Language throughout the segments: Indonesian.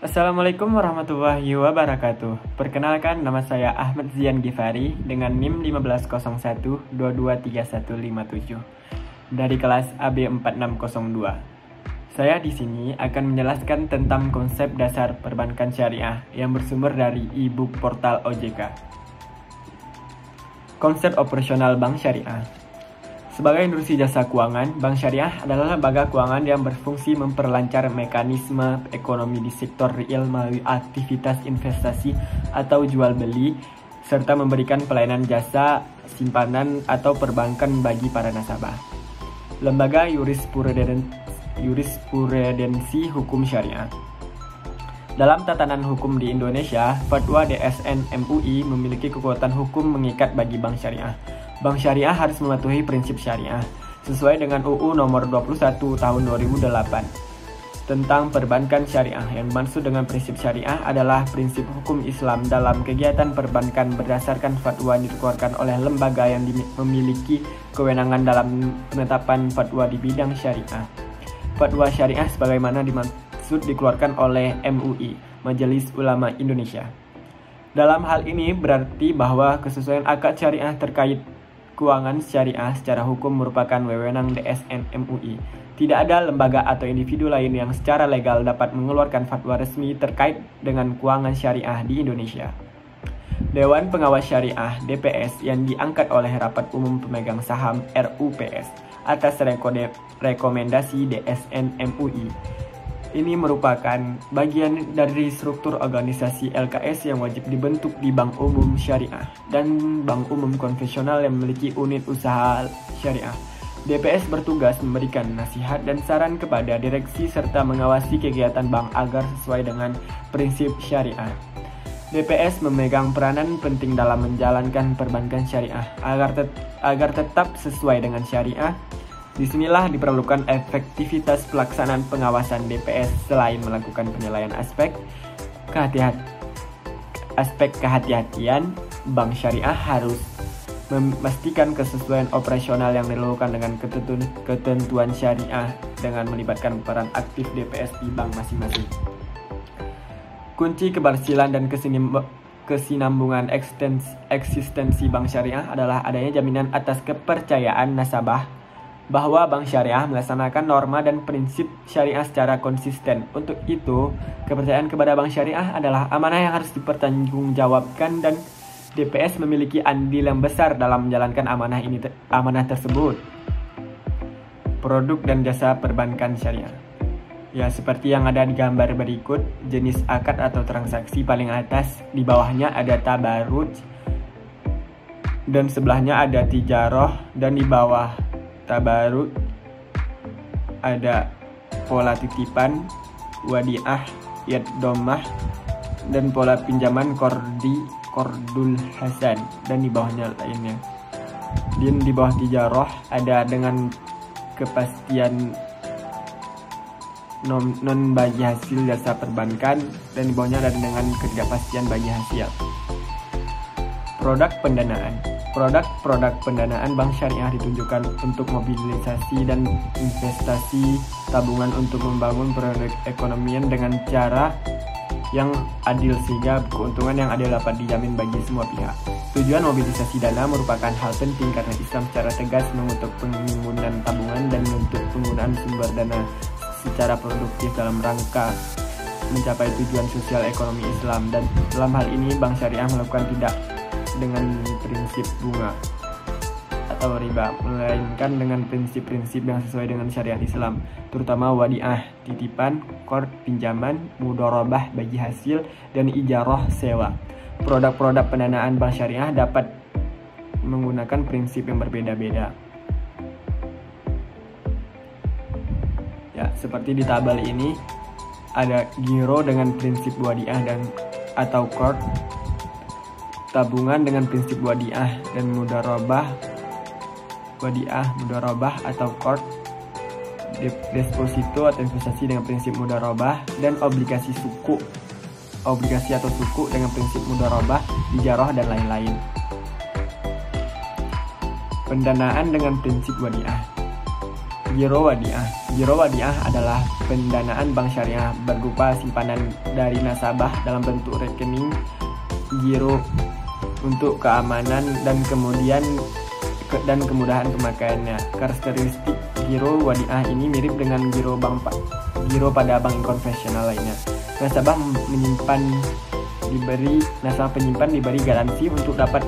Assalamualaikum warahmatullahi wabarakatuh. Perkenalkan, nama saya Ahmad Zian Gifari dengan NIM 1501223157 dari kelas AB 4602. Saya di sini akan menjelaskan tentang konsep dasar perbankan syariah yang bersumber dari e-book portal OJK. Konsep operasional bank syariah. Sebagai institusi jasa keuangan, bank syariah adalah lembaga keuangan yang berfungsi memperlancar mekanisme ekonomi di sektor real melalui aktivitas investasi atau jual beli, serta memberikan pelayanan jasa, simpanan, atau perbankan bagi para nasabah. Lembaga jurisprudensi hukum syariah. Dalam tatanan hukum di Indonesia, Fatwa DSN MUI memiliki kekuatan hukum mengikat bagi bank syariah. Bank syariah harus mematuhi prinsip syariah sesuai dengan UU nomor 21 tahun 2008 tentang perbankan syariah. Yang dimaksud dengan prinsip syariah adalah prinsip hukum Islam dalam kegiatan perbankan berdasarkan fatwa yang dikeluarkan oleh lembaga yang memiliki kewenangan dalam penetapan fatwa di bidang syariah. Fatwa syariah sebagaimana dimaksud dikeluarkan oleh MUI, Majelis Ulama Indonesia. Dalam hal ini berarti bahwa kesesuaian akad syariah terkait keuangan syariah secara hukum merupakan wewenang DSN MUI. Tidak ada lembaga atau individu lain yang secara legal dapat mengeluarkan fatwa resmi terkait dengan keuangan syariah di Indonesia. Dewan Pengawas Syariah (DPS) yang diangkat oleh Rapat Umum Pemegang Saham RUPS atas rekomendasi DSN MUI. Ini merupakan bagian dari struktur organisasi LKS yang wajib dibentuk di Bank Umum Syariah dan Bank Umum Konvensional yang memiliki unit usaha syariah. DPS bertugas memberikan nasihat dan saran kepada direksi serta mengawasi kegiatan bank agar sesuai dengan prinsip syariah. DPS memegang peranan penting dalam menjalankan perbankan syariah agar tetap sesuai dengan syariah. Disinilah diperlukan efektivitas pelaksanaan pengawasan DPS selain melakukan penilaian aspek kehati-hatian, bank syariah harus memastikan kesesuaian operasional yang dilakukan dengan ketentuan syariah dengan melibatkan peran aktif DPS di bank masing-masing. Kunci keberhasilan dan kesinambungan eksistensi bank syariah adalah adanya jaminan atas kepercayaan nasabah bahwa bank syariah melaksanakan norma dan prinsip syariah secara konsisten. Untuk itu, kepercayaan kepada bank syariah adalah amanah yang harus dipertanggungjawabkan dan DPS memiliki andil yang besar dalam menjalankan amanah tersebut. Produk dan jasa perbankan syariah. Ya, seperti yang ada di gambar berikut, jenis akad atau transaksi paling atas, di bawahnya ada tabaruj dan sebelahnya ada tijaroh, dan di bawah tabarut ada pola titipan, wadiah, yad domah, dan pola pinjaman kordul hasan, dan di bawahnya lainnya. Dan di bawah tijaroh ada dengan kepastian non bagi hasil jasa perbankan, dan di bawahnya ada dengan ketidakpastian bagi hasil. Produk pendanaan. Produk pendanaan bank syariah ditunjukkan untuk mobilisasi dan investasi tabungan untuk membangun perekonomian dengan cara yang adil sehingga keuntungan yang adil dapat dijamin bagi semua pihak. Tujuan mobilisasi dana merupakan hal penting karena Islam secara tegas mengutuk penimbunan tabungan dan menuntut penggunaan sumber dana secara produktif dalam rangka mencapai tujuan sosial ekonomi Islam, dan dalam hal ini bank syariah melakukan tidak dengan prinsip bunga atau riba, melainkan dengan prinsip-prinsip yang sesuai dengan syariat Islam, terutama wadiah, titipan, qard, pinjaman, mudharabah bagi hasil, dan ijarah, sewa. Produk-produk pendanaan bank syariah dapat menggunakan prinsip yang berbeda-beda. Ya, seperti di tabel ini ada giro dengan prinsip wadiah dan atau qard, tabungan dengan prinsip wadiah dan mudharabah, atau qard, deposito atau investasi dengan prinsip mudharabah, dan obligasi atau suku dengan prinsip mudharabah, ijarah, dan lain-lain. Pendanaan dengan prinsip wadiah. Giro Wadiah. Giro Wadiah adalah pendanaan bank syariah berupa simpanan dari nasabah dalam bentuk rekening giro untuk keamanan dan kemudahan pemakaiannya. Karakteristik Giro Wadiah ini mirip dengan giro pada bank konvensional lainnya. Nasabah penyimpan diberi garansi untuk dapat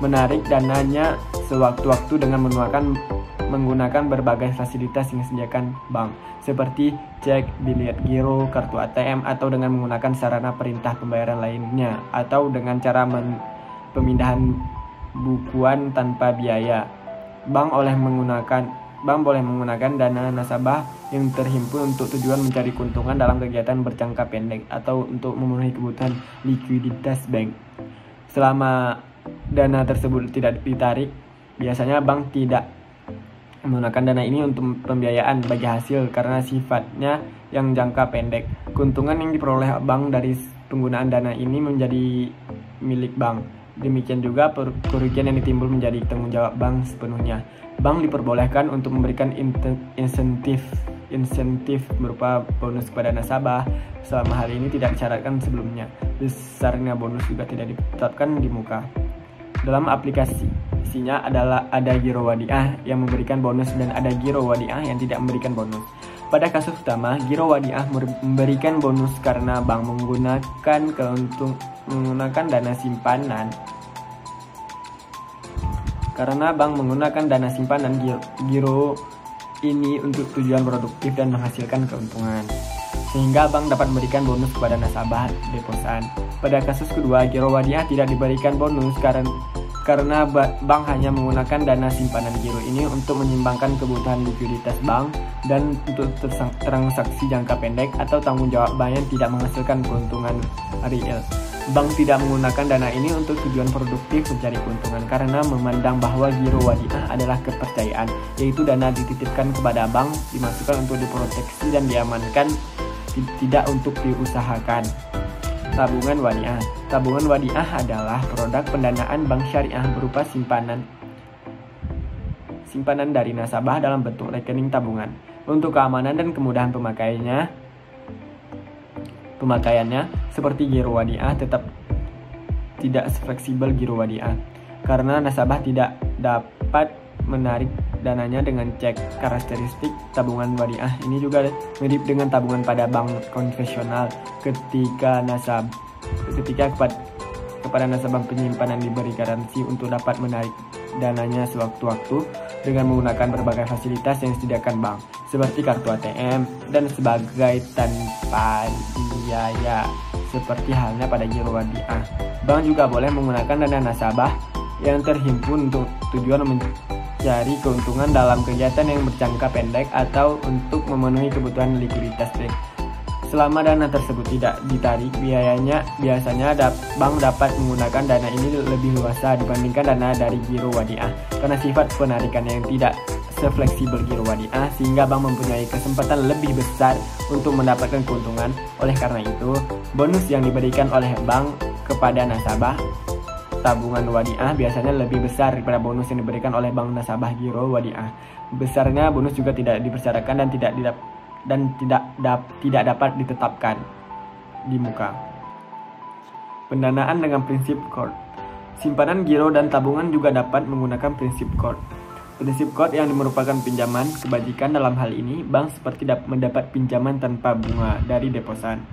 menarik dananya sewaktu-waktu dengan menggunakan berbagai fasilitas yang disediakan bank, seperti cek, bilet giro, kartu ATM, atau dengan menggunakan sarana perintah pembayaran lainnya, atau dengan cara pemindahan bukuan tanpa biaya. Bank boleh menggunakan dana nasabah yang terhimpun untuk tujuan mencari keuntungan dalam kegiatan berjangka pendek atau untuk memenuhi kebutuhan likuiditas bank. Selama dana tersebut tidak ditarik, biasanya bank tidak menggunakan dana ini untuk pembiayaan bagi hasil karena sifatnya yang jangka pendek. Keuntungan yang diperoleh bank dari penggunaan dana ini menjadi milik bank. Demikian juga kerugian yang ditimbul menjadi tanggung jawab bank sepenuhnya. Bank diperbolehkan untuk memberikan insentif berupa bonus kepada nasabah selama hal ini tidak disyaratkan sebelumnya. Besarnya bonus juga tidak ditetapkan di muka. Dalam aplikasinya ada Giro Wadiah yang memberikan bonus dan ada Giro Wadiah yang tidak memberikan bonus. Pada kasus utama, Giro Wadiah memberikan bonus karena bank menggunakan dana simpanan. Karena bank menggunakan dana simpanan giro ini untuk tujuan produktif dan menghasilkan keuntungan, sehingga bank dapat memberikan bonus kepada nasabah deposan. Pada kasus kedua, Giro Wadiah tidak diberikan bonus karena bank hanya menggunakan dana simpanan giro ini untuk menyimbangkan kebutuhan likuiditas bank dan untuk transaksi jangka pendek atau tanggung jawab bank yang tidak menghasilkan keuntungan real. Bank tidak menggunakan dana ini untuk tujuan produktif mencari keuntungan karena memandang bahwa Giro Wadiah adalah kepercayaan, yaitu dana dititipkan kepada bank, dimasukkan untuk diproteksi dan diamankan, tidak untuk diusahakan. Tabungan Wadiah. Tabungan Wadiah adalah produk pendanaan bank syariah berupa simpanan dari nasabah dalam bentuk rekening tabungan. Untuk keamanan dan kemudahan pemakaiannya seperti Giro Wadiah tetap tidak fleksibel Giro Wadiah karena nasabah tidak dapat menarik dananya dengan cek. Karakteristik tabungan Wadiah ini juga mirip dengan tabungan pada bank konvensional ketika kepada nasabah penyimpanan diberi garansi untuk dapat menarik dananya sewaktu-waktu dengan menggunakan berbagai fasilitas yang disediakan bank seperti kartu ATM dan sebagai tanpa biaya seperti halnya pada Giro Wadiah. Bank juga boleh menggunakan dana nasabah yang terhimpun untuk tujuan mencari keuntungan dalam kegiatan yang berjangka pendek atau untuk memenuhi kebutuhan likuiditas bank. Selama dana tersebut tidak ditarik biasanya bank dapat menggunakan dana ini lebih luasa dibandingkan dana dari Giro Wadiah karena sifat penarikan yang tidak sefleksibel Giro Wadiah, sehingga bank mempunyai kesempatan lebih besar untuk mendapatkan keuntungan. Oleh karena itu, bonus yang diberikan oleh bank kepada nasabah tabungan Wadiah biasanya lebih besar daripada bonus yang diberikan oleh bank nasabah Giro Wadiah. Besarnya bonus juga tidak dipersyaratkan dan tidak dapat ditetapkan di muka. Pendanaan dengan prinsip Court. Simpanan giro dan tabungan juga dapat menggunakan prinsip Court. Prinsip Court yang merupakan pinjaman kebajikan. Dalam hal ini, bank seperti mendapat pinjaman tanpa bunga dari deposan.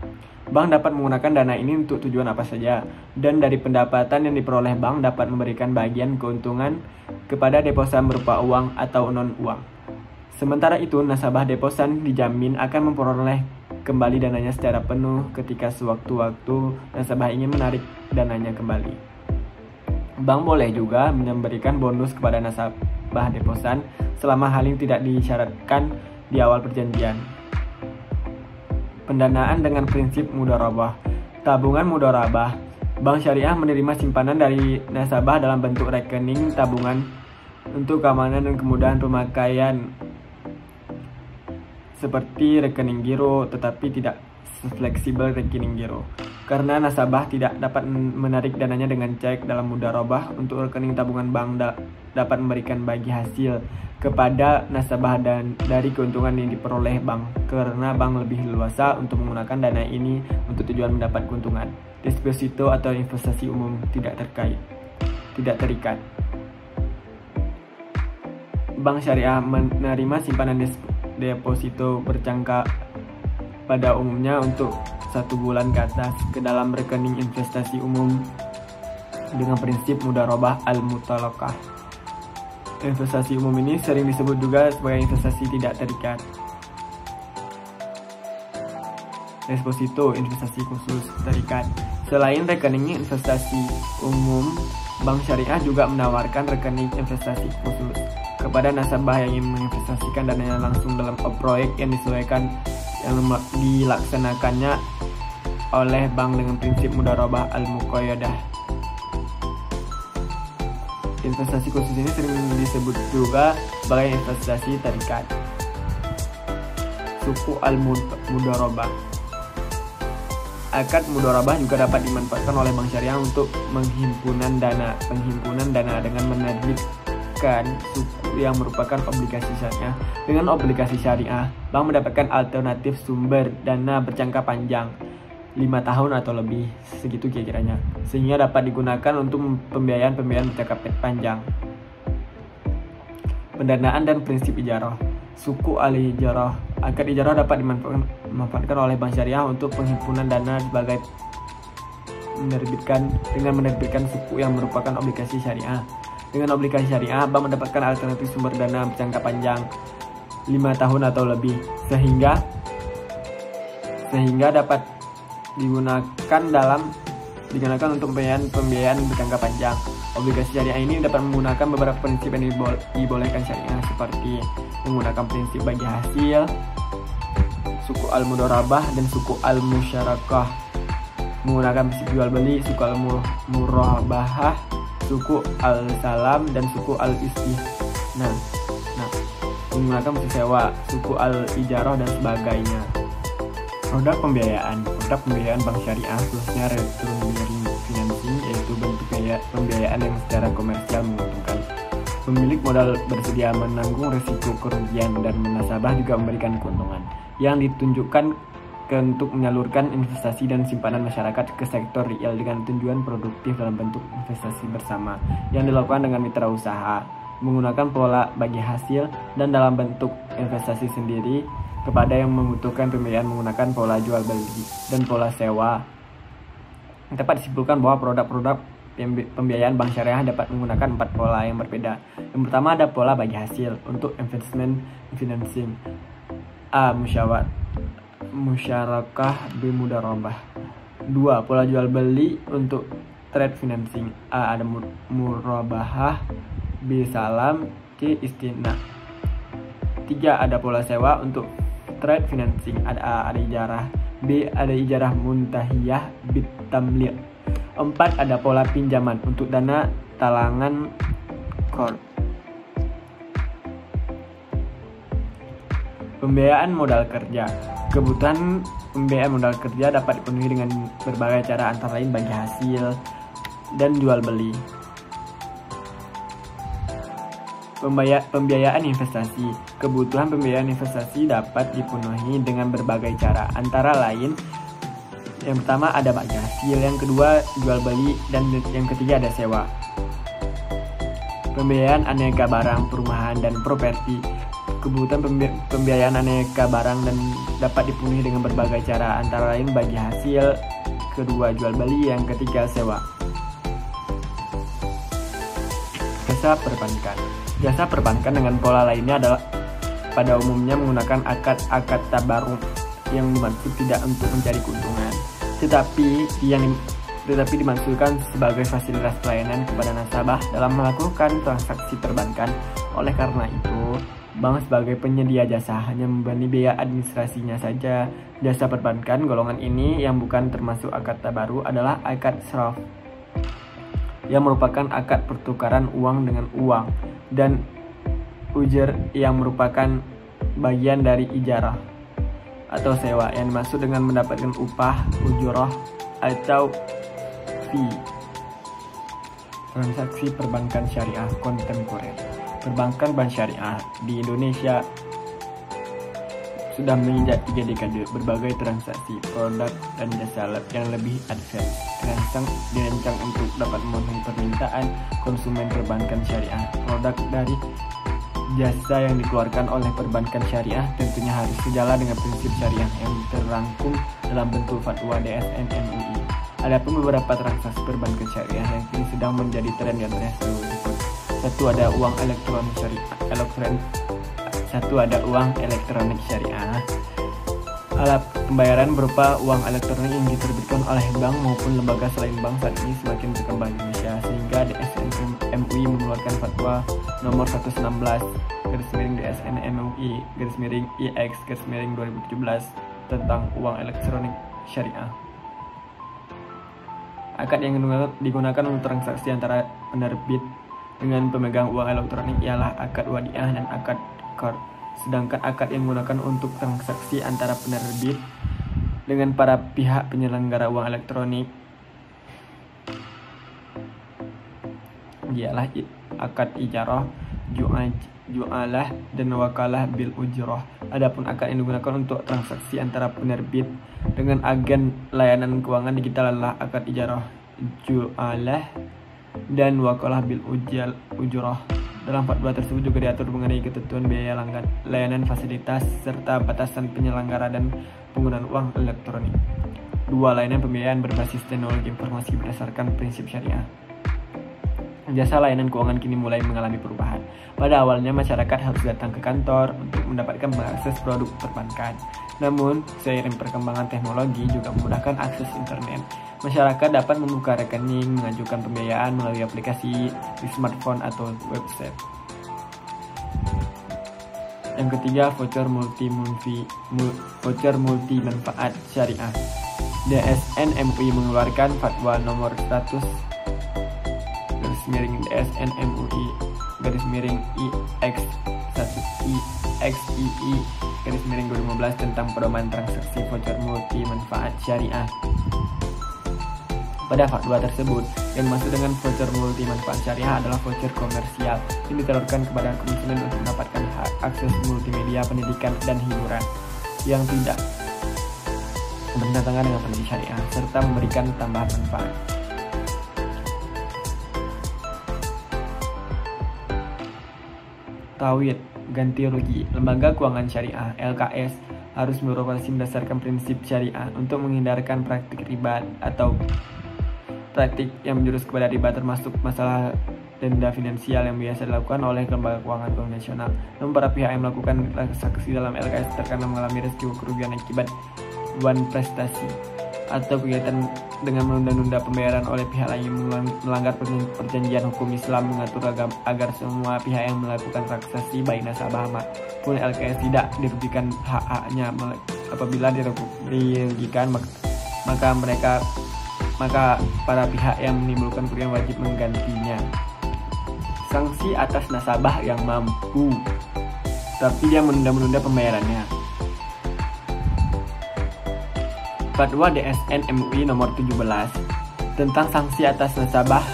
Bank dapat menggunakan dana ini untuk tujuan apa saja, dan dari pendapatan yang diperoleh bank dapat memberikan bagian keuntungan kepada deposan berupa uang atau non-uang. Sementara itu, nasabah deposan dijamin akan memperoleh kembali dananya secara penuh ketika sewaktu-waktu nasabah ingin menarik dananya kembali. Bank boleh juga memberikan bonus kepada nasabah deposan selama hal ini tidak disyaratkan di awal perjanjian. Pendanaan dengan prinsip mudharabah. Tabungan mudharabah. Bank syariah menerima simpanan dari nasabah dalam bentuk rekening tabungan untuk keamanan dan kemudahan pemakaian seperti rekening giro, tetapi tidak fleksibel rekening giro. Karena nasabah tidak dapat menarik dananya dengan cek dalam mudharabah, untuk rekening tabungan bank dapat memberikan bagi hasil kepada nasabah dan dari keuntungan yang diperoleh bank, karena bank lebih leluasa untuk menggunakan dana ini untuk tujuan mendapat keuntungan. Deposito atau investasi umum tidak terikat. Bank syariah menerima simpanan deposito berjangka pada umumnya untuk 1 bulan ke atas ke dalam rekening investasi umum dengan prinsip mudharabah al-mutalaqah. Investasi umum ini sering disebut juga sebagai investasi tidak terikat. Deposito investasi khusus terikat. Selain rekening investasi umum, bank syariah juga menawarkan rekening investasi khusus kepada nasabah yang ingin menginvestasikan dananya langsung dalam proyek yang disesuaikan yang dilaksanakannya oleh bank dengan prinsip mudharabah al-muqayyadah. Investasi khusus ini sering disebut juga sebagai investasi terikat. Suku al-mudharabah. Akad mudharabah juga dapat dimanfaatkan oleh bank syariah untuk penghimpunan dana dengan menerbitkan suku yang merupakan obligasi syariah. Dengan obligasi syariah, bank mendapatkan alternatif sumber dana berjangka panjang 5 tahun atau lebih, segitu kira-kiranya, sehingga dapat digunakan untuk pembiayaan berjangka panjang. Pendanaan dan prinsip ijarah. Suku al-ijarah. Akad ijarah dapat dimanfaatkan oleh bank syariah untuk penghimpunan dana sebagai menerbitkan suku yang merupakan obligasi syariah. Dengan obligasi syariah, bank mendapatkan alternatif sumber dana berjangka panjang 5 tahun atau lebih, sehingga dapat digunakan untuk pembiayaan berjangka panjang. Obligasi syariah ini dapat menggunakan beberapa prinsip yang dibolehkan syariah, seperti menggunakan prinsip bagi hasil, suku al-mudharabah, dan suku al-musyarakah, menggunakan prinsip jual beli, suku al-murabahah, suku al-salam, dan suku al-istisna. Menggunakan prinsip sewa, suku al-ijarah, dan sebagainya. Produk pembiayaan bank syariah, khususnya return bearing financing, yaitu bentuk pembiayaan yang secara komersial menguntungkan. Pemilik modal bersedia menanggung risiko kerugian dan nasabah juga memberikan keuntungan yang ditunjukkan untuk menyalurkan investasi dan simpanan masyarakat ke sektor real dengan tujuan produktif dalam bentuk investasi bersama yang dilakukan dengan mitra usaha, menggunakan pola bagi hasil, dan dalam bentuk investasi sendiri kepada yang membutuhkan pembiayaan menggunakan pola jual beli dan pola sewa. Dapat disimpulkan bahwa produk-produk pembiayaan bank syariah dapat menggunakan 4 pola yang berbeda. Yang pertama ada pola bagi hasil untuk investment financing. A. Musyarakah. B. Mudharabah. 2. Pola jual beli untuk trade financing. A. Ada murabahah. B. Salam. C. Istina. 3. Ada pola sewa untuk trade financing. Ada ijarah. B. Ada ijarah muntahiyah bit tamliq. 4. Ada pola pinjaman untuk dana talangan qard. Pembiayaan modal kerja. Kebutuhan pembiayaan modal kerja dapat dipenuhi dengan berbagai cara, antara lain bagi hasil dan jual beli. Pembiayaan investasi. Kebutuhan pembiayaan investasi dapat dipenuhi dengan berbagai cara, antara lain yang pertama ada bagi hasil, yang kedua jual beli, dan yang ketiga ada sewa. Pembiayaan aneka barang, perumahan, dan properti. Kebutuhan pembiayaan aneka barang dan dapat dipenuhi dengan berbagai cara, antara lain bagi hasil, kedua jual beli, yang ketiga sewa. Jasa perbankan. Jasa perbankan dengan pola lainnya adalah pada umumnya menggunakan akad tabarruk yang dimaksud tidak untuk mencari keuntungan, tetapi dimaksudkan sebagai fasilitas pelayanan kepada nasabah dalam melakukan transaksi perbankan. Oleh karena itu, bank sebagai penyedia jasa hanya membebani biaya administrasinya saja. Jasa perbankan golongan ini yang bukan termasuk akad tabarruk adalah akad sraf, yang merupakan akad pertukaran uang dengan uang, dan ujar yang merupakan bagian dari ijarah. atau sewa yang dimaksud dengan mendapatkan upah, ujroh, atau fee. Transaksi perbankan syariah kontemporer. Perbankan bank syariah di Indonesia sudah menginjak 3 dekade. Berbagai transaksi, produk, dan jasa yang lebih advance dirancang untuk dapat memenuhi permintaan konsumen perbankan syariah. Produk dari jasa yang dikeluarkan oleh perbankan syariah tentunya harus sejalan dengan prinsip syariah yang terangkum dalam bentuk fatwa DSN MUI. Adapun beberapa transaksi perbankan syariah yang kini sedang menjadi tren di antara berikut. Satu, ada uang elektronik syariah. Alat pembayaran berupa uang elektronik yang diterbitkan oleh bank maupun lembaga selain bank saat ini semakin berkembang di Indonesia, sehingga DSN MUI mengeluarkan fatwa nomor 116/DSN MUI /IX/2017 tentang uang elektronik syariah. Akad yang digunakan untuk transaksi antara penerbit dengan pemegang uang elektronik ialah akad wadiah dan akad qard. Sedangkan akad yang digunakan untuk transaksi antara penerbit dengan para pihak penyelenggara uang elektronik ialah akad ijarah, ju'alah, dan wakalah bil ujroh. Adapun akad yang digunakan untuk transaksi antara penerbit dengan agen layanan keuangan digital adalah akad ijarah, ju'alah, dan wakalah bil ujroh. Dalam fatwa tersebut juga diatur mengenai ketentuan biaya layanan fasilitas serta batasan penyelenggara dan penggunaan uang elektronik. 2. Layanan pembiayaan berbasis teknologi informasi berdasarkan prinsip syariah. Jasa layanan keuangan kini mulai mengalami perubahan. Pada awalnya masyarakat harus datang ke kantor untuk mendapatkan mengakses produk perbankan. Namun, seiring perkembangan teknologi juga memudahkan akses internet. Masyarakat dapat membuka rekening, mengajukan pembiayaan melalui aplikasi di smartphone atau website. Yang ketiga, voucher multi manfaat syariah. DSN MUI mengeluarkan fatwa nomor 100/DSN MUI /IX/2015 tentang pedoman transaksi voucher multi manfaat syariah. Pada fatwa tersebut, yang dimaksud dengan voucher multi manfaat syariah adalah voucher komersial yang ditawarkan kepada konsumen untuk mendapatkan akses multimedia, pendidikan, dan hiburan yang tidak bertentangan dengan prinsip syariah serta memberikan tambahan manfaat. Tauhid, ganti rugi. Lembaga keuangan syariah (LKS) harus beroperasi berdasarkan prinsip syariah untuk menghindarkan praktik riba atau praktik yang menjurus kepada riba, termasuk masalah denda finansial yang biasa dilakukan oleh lembaga keuangan konvensional. Namun para pihak yang melakukan transaksi dalam LKS terkadang mengalami resiko kerugian akibat wan prestasi atau kegiatan dengan menunda-nunda pembayaran oleh pihak lain yang melanggar perjanjian hukum Islam mengatur agar semua pihak yang melakukan transaksi baik nasabah maupun LKS tidak dirugikan hak-haknya. Apabila dirugikan maka para pihak yang menimbulkan kerugian wajib menggantinya. Sanksi atas nasabah yang mampu tapi dia menunda-menunda pembayarannya. Fatwa DSN MUI nomor 17 tentang sanksi atas nasabah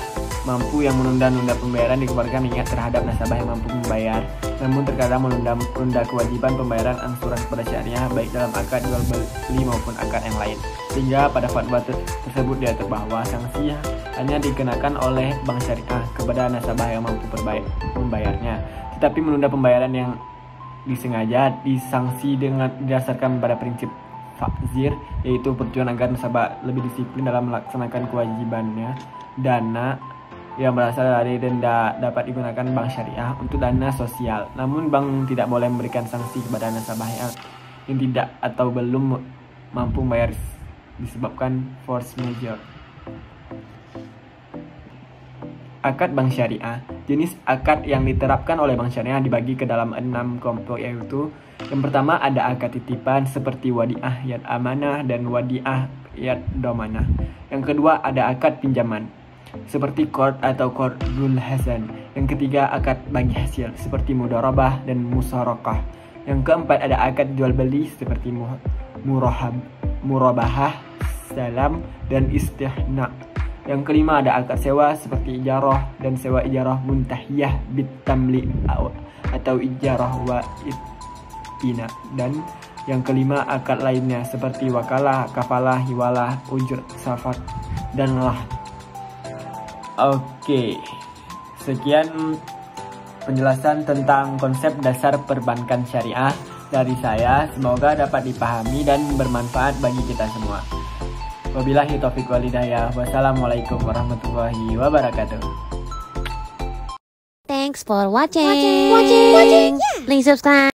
mampu yang menunda-nunda pembayaran dikeluarkan mengingat terhadap nasabah yang mampu membayar namun terkadang menunda kewajiban pembayaran angsuran kepada syariah baik dalam akad jual beli maupun akad yang lain, sehingga pada fatwa tersebut diatur bahwa sanksi hanya dikenakan oleh bank syariah kepada nasabah yang mampu membayarnya, tetapi menunda pembayaran yang disengaja disanksi dengan didasarkan pada prinsip fakzir, yaitu pertujuan agar nasabah lebih disiplin dalam melaksanakan kewajibannya. Dana yang berasal dari denda dapat digunakan bank syariah untuk dana sosial, namun bank tidak boleh memberikan sanksi kepada nasabah yang tidak atau belum mampu membayar disebabkan force majeure. Akad bank syariah. Jenis akad yang diterapkan oleh bank syariah dibagi ke dalam 6 kelompok, yaitu yang pertama ada akad titipan seperti wadiah yad amanah dan wadiah yad domanah. Yang kedua ada akad pinjaman seperti qard atau qardul hasan. Yang ketiga akad bagi hasil seperti mudharabah dan musyarakah. Yang keempat ada akad jual beli seperti murabahah, salam, dan istihna. Yang kelima ada akad sewa seperti ijarah dan sewa ijarah muntahiyah bitamli atau ijarah wa itina. Dan yang kelima akad lainnya seperti wakalah, kafalah, hiwalah, ujur, safar, dan lah. Oke, sekian penjelasan tentang konsep dasar perbankan syariah dari saya. Semoga dapat dipahami dan bermanfaat bagi kita semua. Wabillahi taufiq wal hidayah. Wassalamualaikum warahmatullahi wabarakatuh. Thanks for watching. Please subscribe.